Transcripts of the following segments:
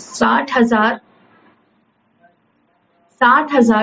60,000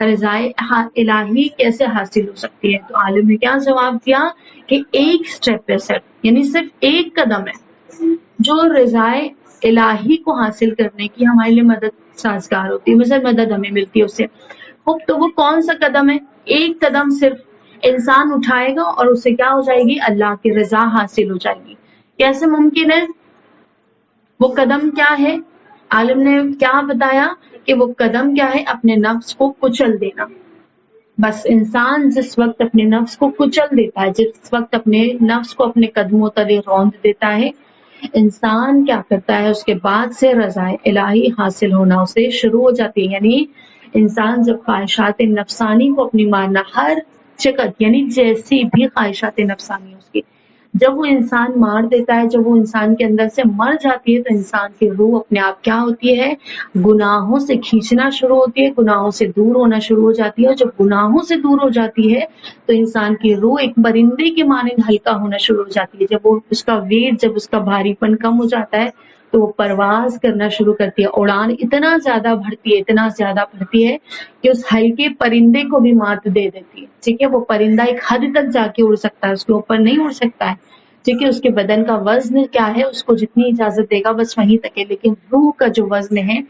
رضائے الہی کیسے حاصل ہو سکتی ہے؟ تو عالم نے کیا جواب دیا کہ ایک سٹیپ ہے سر، یعنی صرف ایک قدم ہے جو رضائے الہی کو حاصل کرنے کی ہمارے لیے مدد سازگار ہوتی ہے، مثلا مدد ہمیں ملتی ہے اس سے۔ تو وہ کون سا قدم ہے؟ ایک قدم صرف انسان اٹھائے گا اور اسے کیا ہو جائے گی؟ اللہ کی رضا حاصل ہو جائے گی۔ کیسے ممکن ہے؟ وہ قدم کیا ہے؟ عالم نے کیا بتایا کہ وہ قدم کیا ہے؟ اپنے نفس کو کچل دینا۔ بس انسان جس وقت اپنے نفس کو کچل دیتا ہے، جس وقت اپنے نفس کو اپنے قدموں تلے روند دیتا ہے، انسان کیا کرتا ہے؟ اس کے بعد سے رضا الہی حاصل ہونا اسے شروع ہو جاتی ہے۔ یعنی انسان جب خواہشات نفسانی کو اپنی مارنا، ہر چکت یعنی جیسی بھی خواہشات نفسانی اس کی، جب وہ انسان مار دیتا ہے، جب وہ انسان کے اندر سے مر جاتی ہے، تو انسان کی روح اپنے آپ کیا ہوتی ہے؟ گناہوں سے کھینچنا شروع ہوتی ہے، گناہوں سے دور ہونا شروع ہو جاتی ہے، اور جب گناہوں سے دور ہو جاتی ہے تو انسان کی روح ایک پرندے کے مانند ہلکا ہونا شروع ہو جاتی ہے۔ جب وہ اس کا ویٹ، جب اس کا بھاری پن کم ہو جاتا ہے تو وہ پرواز کرنا شروع کرتی ہے، اڑان اتنا زیادہ بڑھتی ہے، اتنا زیادہ بڑھتی ہے کہ اس ہلکے پرندے کو بھی مات دے دیتی ہے۔ ٹھیک ہے، وہ پرندہ ایک حد تک جا کے اڑ سکتا ہے، اس کے اوپر نہیں اڑ سکتا ہے۔ ٹھیک ہے، اس کے بدن کا وزن کیا ہے؟ اس کو جتنی اجازت دے گا بس وہیں تک ہے، لیکن روح کا جو وزن ہے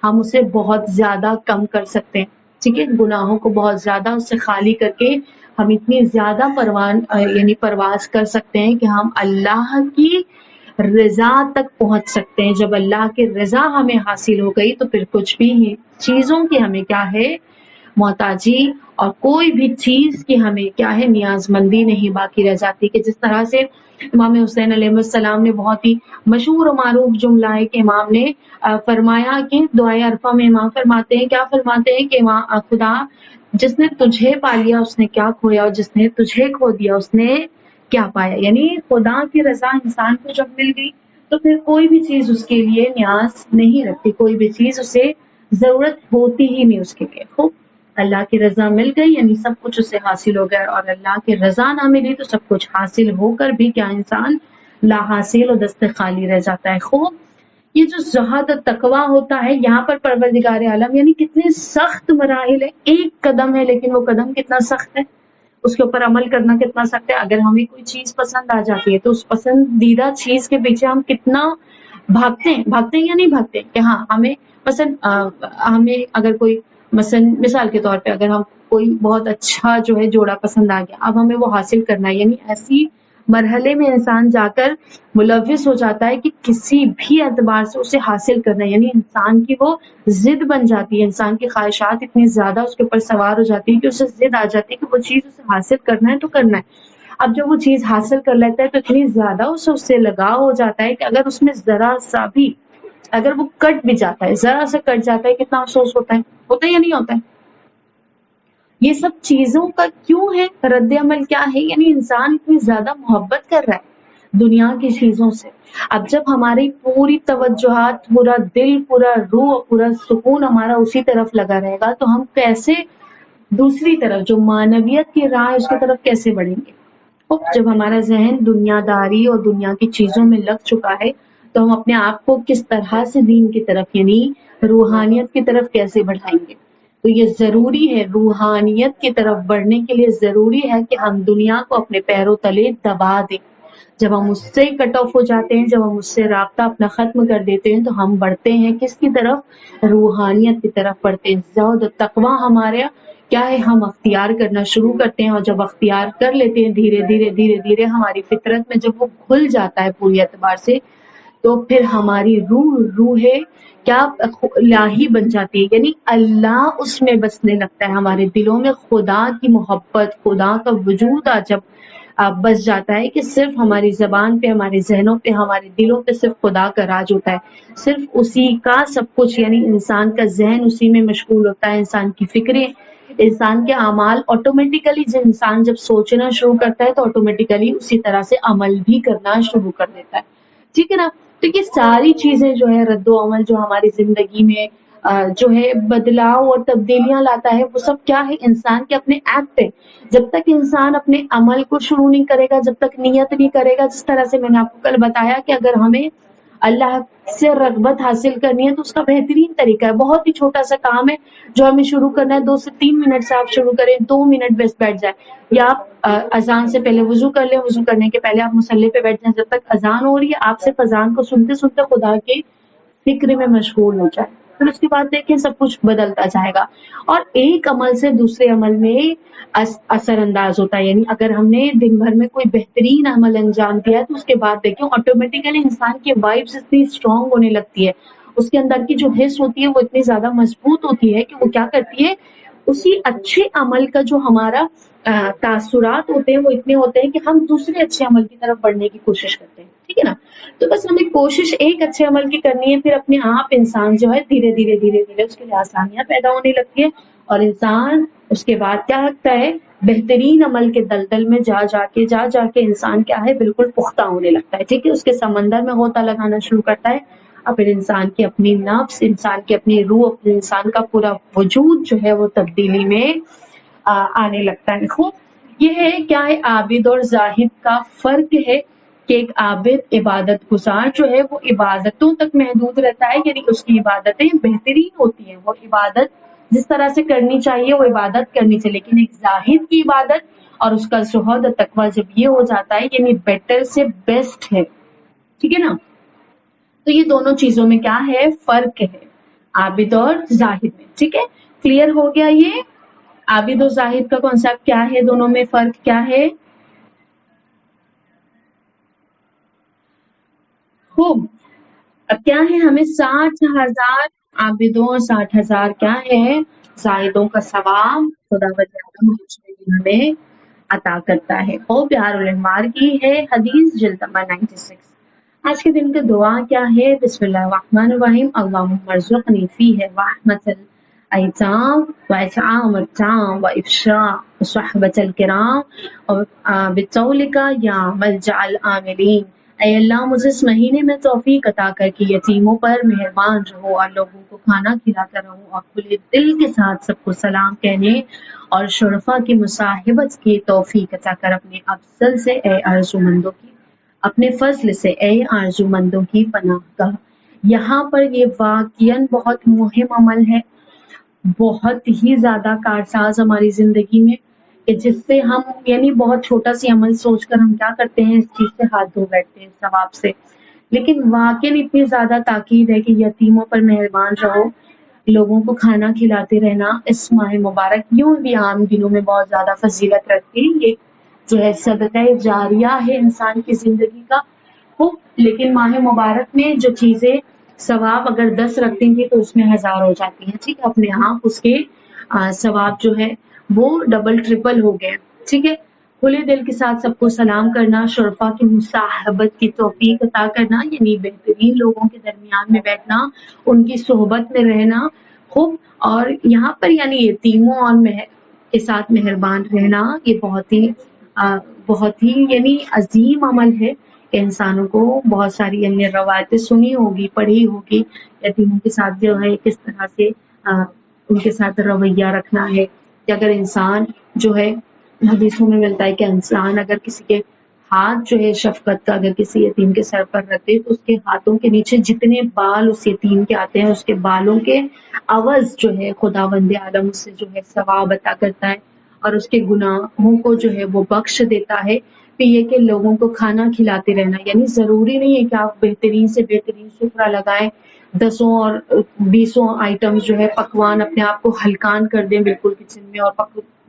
ہم اسے بہت زیادہ کم کر سکتے ہیں۔ ٹھیک ہے، گناہوں کو بہت زیادہ اس سے خالی کر کے ہم اتنی زیادہ یعنی پرواز کر سکتے ہیں کہ ہم اللہ کی رضا تک پہنچ سکتے ہیں۔ جب اللہ کی رضا ہمیں حاصل ہو گئی تو پھر کچھ بھی چیزوں کی ہمیں کیا ہے؟ محتاجی، اور کوئی بھی چیز کی ہمیں کیا ہے؟ نیاز مندی نہیں باقی رہ جاتی۔ کہ جس طرح سے امام حسین علیہ السلام نے بہت ہی مشہور و معروف جملہ ہے کہ امام نے فرمایا کہ دعائے عرفہ میں امام فرماتے ہیں، کیا فرماتے ہیں کہ خدا جس نے تجھے پا لیا اس نے کیا کھویا، اور جس نے تجھے کھو دیا اس نے کیا پایا۔ یعنی خدا کی رضا انسان کو جب مل گئی تو پھر کوئی بھی چیز اس کے لیے نیاز نہیں رکھتی، کوئی بھی چیز اسے ضرورت ہوتی ہی نہیں اس کے لیے۔ خوب، اللہ کی رضا مل گئی یعنی سب کچھ اسے حاصل ہو گیا، اور اللہ کی رضا نہ ملی تو سب کچھ حاصل ہو کر بھی کیا انسان لا حاصل اور دست خالی رہ جاتا ہے۔ خوب، یہ جو زہد اور تقوی ہوتا ہے، یہاں پر پروردگار عالم یعنی کتنے سخت مراحل ہے، ایک قدم ہے لیکن وہ قدم کتنا سخت ہے، اس کے اوپر عمل کرنا کتنا سخت ہے۔ اگر ہمیں کوئی چیز پسند آ جاتی ہے تو اس پسندیدہ چیز کے پیچھے ہم کتنا بھاگتے ہیں یا نہیں بھاگتے کہ ہاں ہمیں ہمیں اگر کوئی مثال کے طور پہ اگر ہم کوئی بہت اچھا جو ہے جوڑا پسند آ گیا، اب ہمیں وہ حاصل کرنا ہے، یعنی ایسی مرحلے میں انسان جا کر ملوث ہو جاتا ہے کہ کسی بھی اعتبار سے اسے حاصل کرنا ہے، یعنی انسان کی وہ ضد بن جاتی ہے، انسان کی خواہشات اتنی زیادہ اس کے اوپر سوار ہو جاتی ہے کہ اسے ضد آ جاتی ہے کہ وہ چیز اسے حاصل کرنا ہے تو کرنا ہے۔ اب جب وہ چیز حاصل کر لیتا ہے تو اتنی زیادہ اس سے لگاؤ ہو جاتا ہے کہ اگر اس میں ذرا سا بھی اگر وہ کٹ بھی جاتا ہے، ذرا سا کٹ جاتا ہے، کتنا افسوس ہوتا ہے یا نہیں ہوتا ہے؟ یہ سب چیزوں کا کیوں ہے؟ رد عمل کیا ہے؟ یعنی انسان اتنی زیادہ محبت کر رہا ہے دنیا کی چیزوں سے۔ اب جب ہماری پوری توجہات، پورا دل، پورا روح، پورا سکون ہمارا اسی طرف لگا رہے گا تو ہم کیسے دوسری طرف جو معنویت کی راہ ہے اس کی طرف کیسے بڑھیں گے؟ جب ہمارا ذہن دنیا داری اور دنیا کی چیزوں میں لگ چکا ہے تو ہم اپنے آپ کو کس طرح سے دین کی طرف یعنی روحانیت کی طرف کیسے بڑھائیں گے؟ تو یہ ضروری ہے، روحانیت کی طرف بڑھنے کے لیے ضروری ہے کہ ہم دنیا کو اپنے پیروں تلے دبا دیں۔ جب ہم اس سے کٹ آف ہو جاتے ہیں، جب ہم اس سے رابطہ اپنا ختم کر دیتے ہیں تو ہم بڑھتے ہیں کس کی طرف؟ روحانیت کی طرف بڑھتے ہیں۔ زہد و تقویٰ ہمارا کیا ہے؟ ہم اختیار کرنا شروع کرتے ہیں، اور جب اختیار کر لیتے ہیں دھیرے دھیرے ہماری فطرت میں جب وہ کھل جاتا ہے پوری اعتبار سے تو پھر ہماری روح ہے کیا الہی بن جاتی ہے، یعنی اللہ اس میں بسنے لگتا ہے، ہمارے دلوں میں خدا کی محبت، خدا کا وجود جب بس جاتا ہے کہ صرف ہماری زبان پہ، ہمارے ذہنوں پہ، ہمارے دلوں پہ صرف خدا کا راج ہوتا ہے، صرف اسی کا سب کچھ، یعنی انسان کا ذہن اسی میں مشغول ہوتا ہے، انسان کی فکریں، انسان کے اعمال آٹومیٹیکلی انسان جب سوچنا شروع کرتا ہے تو آٹومیٹیکلی اسی طرح سے عمل بھی کرنا شروع کر دیتا ہے۔ ٹھیک ہے نا؟ تو یہ ساری چیزیں جو ہے رد و عمل جو ہماری زندگی میں جو ہے بدلاؤ اور تبدیلیاں لاتا ہے، وہ سب کیا ہے؟ انسان کے اپنے ایکٹ ہے۔ جب تک انسان اپنے عمل کو شروع نہیں کرے گا، جب تک نیت نہیں کرے گا، جس طرح سے میں نے آپ کو کل بتایا کہ اگر ہمیں اللہ سے رغبت حاصل کرنی ہے تو اس کا بہترین طریقہ ہے، بہت ہی چھوٹا سا کام ہے جو ہمیں شروع کرنا ہے، 2 سے 3 منٹ سے آپ شروع کریں، 2 منٹ بس بیٹھ جائیں، یا آپ اذان سے پہلے وضو کر لیں، وضو کرنے کے پہلے آپ مصلی پہ بیٹھ جائیں، جب تک اذان ہو رہی ہے آپ صرف اذان کو سنتے سنتے خدا کے فکر میں مشغول ہو جائے، پھر اس کے بعد دیکھیں سب کچھ بدلتا جائے گا۔ اور ایک عمل سے دوسرے عمل میں اثر انداز ہوتا ہے، یعنی اگر ہم نے دن بھر میں کوئی بہترین عمل انجام دیا ہے تو اس کے بعد دیکھیں آٹومیٹیکلی انسان کی وائبس اتنی اسٹرانگ ہونے لگتی ہے، اس کے اندر کی جو حس ہوتی ہے وہ اتنی زیادہ مضبوط ہوتی ہے کہ وہ کیا کرتی ہے، اسی اچھے عمل کا جو ہمارا تاثرات ہوتے ہیں وہ اتنے ہوتے ہیں کہ ہم دوسرے اچھے عمل کی طرف بڑھنے کی کوشش کرتے ہیں، ٹھیک ہے نا؟ تو بس ہمیں کوشش ایک اچھے عمل کی کرنی ہے، پھر اپنے آپ انسان جو ہے دھیرے دھیرے اس کے لیے آسانیاں پیدا ہونے لگتی ہیں، اور انسان اس کے بعد کیا لگتا ہے، بہترین عمل کے دلدل میں جا جا کے انسان کیا ہے، بالکل پختہ ہونے لگتا ہے، ٹھیک ہے، اس کے سمندر میں غوطہ لگانا شروع کرتا ہے، اور پھر انسان کی اپنی نفس، انسان کی اپنی روح، اپنے انسان کا پورا وجود جو ہے وہ تبدیلی میں آنے لگتا ہے۔ خوب یہ ہے کیا ہے، عابد اور زاہد کا فرق ہے کہ ایک عابد عبادت گزار جو ہے وہ عبادتوں تک محدود رہتا ہے، یعنی اس کی عبادتیں بہترین ہوتی ہیں، وہ عبادت جس طرح سے کرنی چاہیے وہ عبادت کرنی چاہیے، لیکن ایک زاہد کی عبادت اور اس کا زہد اور تقویٰ جب یہ ہو جاتا ہے یعنی بیٹر سے بیسٹ ہے، ٹھیک ہے نا؟ تو یہ دونوں چیزوں میں کیا ہے، فرق ہے، عابد اور زاہد میں، ٹھیک ہے؟ کلیئر ہو گیا یہ عابد اور زاہد کا کانسیپٹ کیا ہے، دونوں میں فرق کیا ہے؟ خوب، اب کیا ہے، ہمیں 60,000 عابدوں اور 60,000 کیا ہے، زاہدوں کا ثواب خدا ہمیں عطا کرتا ہے۔ اور پیار الانوار کی ہے حدیث جلد نمبر 96۔ آج کے دن کا دعا کیا ہے، بسم اللہ الرحمن الرحیم، اللہم ارزقنی فیہ رحمت الایتام و اطعام الطعام و افشاء صحبۃ الکرام اور بطولک یا ملجأ العاملین۔ اے اللہ مجھے اس مہینے میں توفیق عطا کر کے یتیموں پر مہربان رہو اور لوگوں کو کھانا کھلاتا رہو اور کھلے دل کے ساتھ سب کو سلام کہنے اور شرفا کی مصاحبت کی توفیق عطا کر اپنے افضل سے اے آرزومندوں کی، اپنے فضل سے اے آرزومندوں کی پناہ گاہ۔ یہاں پر یہ واقعاً بہت مہم عمل ہے، بہت ہی زیادہ کارساز ہماری زندگی میں، کہ جس سے ہم یعنی بہت چھوٹا سی عمل سوچ کر ہم کیا کرتے ہیں، اس چیز سے ہاتھ دھو بیٹھتے ہیں ثواب سے، لیکن واقعی اتنی زیادہ تاکید ہے کہ یتیموں پر مہربان رہو، لوگوں کو کھانا کھلاتے رہنا اس ماہ مبارک یوں بھی عام دنوں میں بہت زیادہ فضیلت رکھتی ہے، یہ جو ہے صدقہ جاریہ ہے انسان کی زندگی کا وہ، لیکن ماہ مبارک میں جو چیزیں ثواب اگر 10 رکھتی تھی تو اس میں 1000 ہو جاتی ہیں، ٹھیک ہے، اپنے آپ اس کے ثواب جو ہے وہ ڈبل ٹرپل ہو گئے، ٹھیک ہے۔ کھلے دل کے ساتھ سب کو سلام کرنا، شرفا کی مصاحبت کی توفیق عطا کرنا، یعنی بہترین لوگوں کے درمیان میں بیٹھنا، ان کی صحبت میں رہنا، خوب، اور یہاں پر یعنی یتیموں اور کے ساتھ مہربان رہنا، یہ بہت ہی یعنی عظیم عمل ہے کہ انسانوں کو بہت ساری یعنی روایتیں سنی ہوگی، پڑھی ہوگی، یتیموں کے ساتھ جو ہے کس طرح سے ان کے ساتھ رویہ رکھنا ہے، کہ اگر انسان جو ہے حدیثوں میں ملتا ہے کہ انسان اگر کسی کے ہاتھ جو ہے شفقت کا اگر کسی یتیم کے سر پر رکھ دے تو اس کے ہاتھوں کے نیچے جتنے بال اس یتیم کے آتے ہیں اس کے بالوں کے عوض جو ہے خداوند عالم سے جو ہے ثواب عطا کرتا ہے اور اس کے گناہوں کو جو ہے وہ بخش دیتا ہے۔ پھر یہ کہ لوگوں کو کھانا کھلاتے رہنا، یعنی ضروری نہیں ہے کہ آپ بہترین سے بہترین سفرہ لگائیں، 10 اور 20 آئٹم جو ہے پکوان اپنے آپ کو ہلکان کر دیں بالکل کچن میں، اور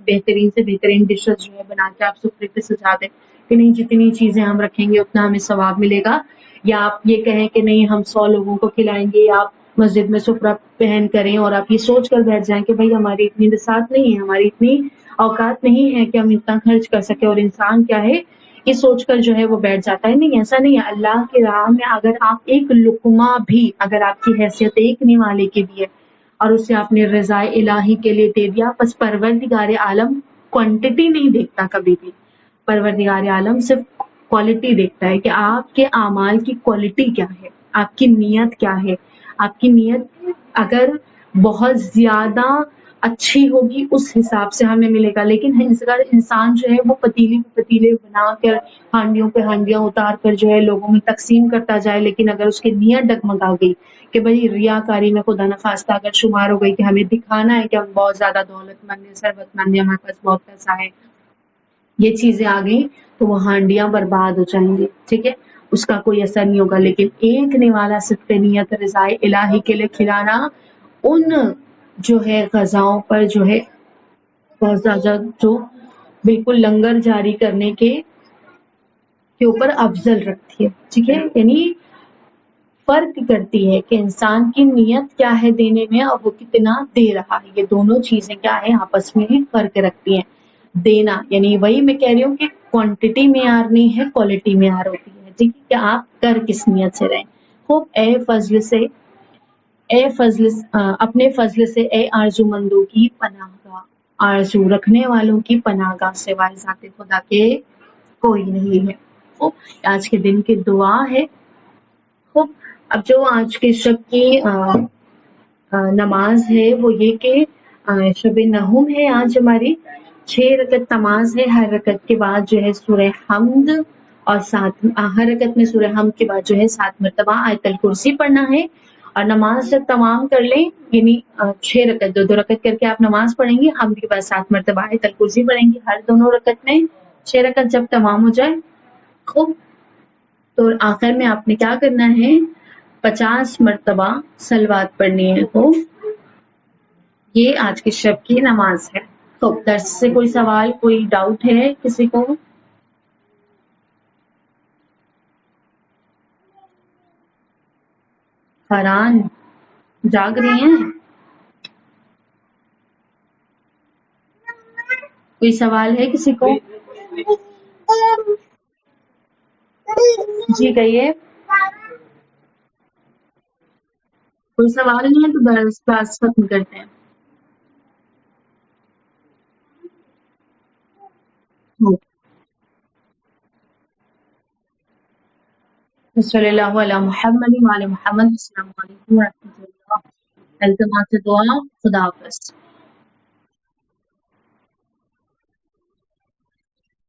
بہترین سے بہترین ڈشز جو ہے بنا کے آپ سفرے پہ سجا دیں کہ نہیں جتنی چیزیں ہم رکھیں گے اتنا ہمیں ثواب ملے گا، یا آپ یہ کہیں کہ نہیں ہم 100 لوگوں کو کھلائیں گے، یا آپ مسجد میں سفرہ پہن کریں اور آپ یہ سوچ کر بیٹھ جائیں کہ بھائی ہماری اتنی بساط نہیں ہے، ہماری اتنی اوقات نہیں ہے کہ ہم اتنا خرچ کر سکیں، اور انسان کیا ہے یہ سوچ کر جو ہے وہ بیٹھ جاتا ہے، نہیں ایسا نہیں ہے، اللہ کی راہ میں اگر آپ ایک لقمہ بھی اگر آپ کی حیثیت ایک نوالے کی بھی ہے اور اسے آپ نے رضا الہی کے لیے دے دیا، بس پروردگار عالم کوانٹٹی نہیں دیکھتا کبھی بھی، پروردگار عالم صرف کوالٹی دیکھتا ہے کہ آپ کے اعمال کی کوالٹی کیا ہے، آپ کی نیت کیا ہے، آپ کی نیت اگر بہت زیادہ اچھی ہوگی اس حساب سے ہمیں ملے گا. لیکن انسان جو ہے وہ پتیلے بنا کر ہانڈیوں پہ ہانڈیاں اتار کر جو ہے لوگوں میں تقسیم کرتا جائے، لیکن اگر اس کی نیت ڈگمگا گئی کہ بھئی ریاکاری میں خدا نخواستہ اگر شمار ہو گئی کہ ہمیں دکھانا ہے کہ ہم بہت زیادہ دولت مند ہیں، ثروت مند ہیں، ہمارے پاس بہت پیسہ ہے، یہ چیزیں آ گئی تو وہ ہانڈیاں برباد ہو جائیں گی. ٹھیک ہے، اس کا کوئی اثر نہیں ہوگا. لیکن ایک نوالا صدق نیت رضائے الہی کے لیے کھلانا ان جو ہے غذاؤں پر جو ہے بہت زیادہ جو بالکل لنگر جاری کرنے کے اوپر افضل رکھتی ہے. ٹھیک ہے، یعنی فرق کرتی ہے کہ انسان کی نیت کیا ہے دینے میں اور وہ کتنا دے رہا ہے. یہ دونوں چیزیں کیا ہے آپس میں فرق رکھتی ہیں. دینا یعنی وہی میں کہہ رہی ہوں کہ کوانٹٹی معیار نہیں ہے، کوالٹی معیار ہوتی ہے. ٹھیک ہے، کہ آپ کر کس نیت سے رہیں. خوب اپنے فضل سے اے آرزو مندوں کی پناہ گاہ، آرزو رکھنے والوں کی پناہ گاہ سوائے ذات خدا کے کوئی نہیں ہے. خوب آج کے دن کی دعا ہے. خوب اب جو آج کے شب کی نماز ہے وہ یہ کہ شب نہم ہے آج ہماری. 6 رکعت نماز ہے. ہر رکعت کے بعد جو ہے سورہ حمد اور ہر رکعت میں سورہ حمد کے بعد جو ہے 7 مرتبہ آیت الکرسی پڑھنا ہے. اور نماز جب تمام کر لیں یعنی 6 رکعت 2 رکعت کر کے آپ نماز پڑھیں گی، حمد کے بعد 7 مرتبہ آیت الکرسی پڑھیں گی ہر دونوں رکعت میں. 6 رکعت جب تمام ہو جائے خوب تو آخر میں آپ نے کیا کرنا ہے 50 مرتبہ صلوات پڑھنی ہے. خوب یہ آج کی شب کی نماز ہے. تو درس سے کوئی سوال کوئی ڈاؤٹ ہے کسی کو؟ فرحان جاگ رہی ہیں؟ کوئی سوال ہے کسی کو؟ جی کہیے. کوئی سوال نہیں ہے تو درس کلاس ختم کرتے ہیں. صلی اللہ علیہ محمد وعلی محمد. السلام علیکم ورحمۃ اللہ. التماس دعا. خدا حافظ.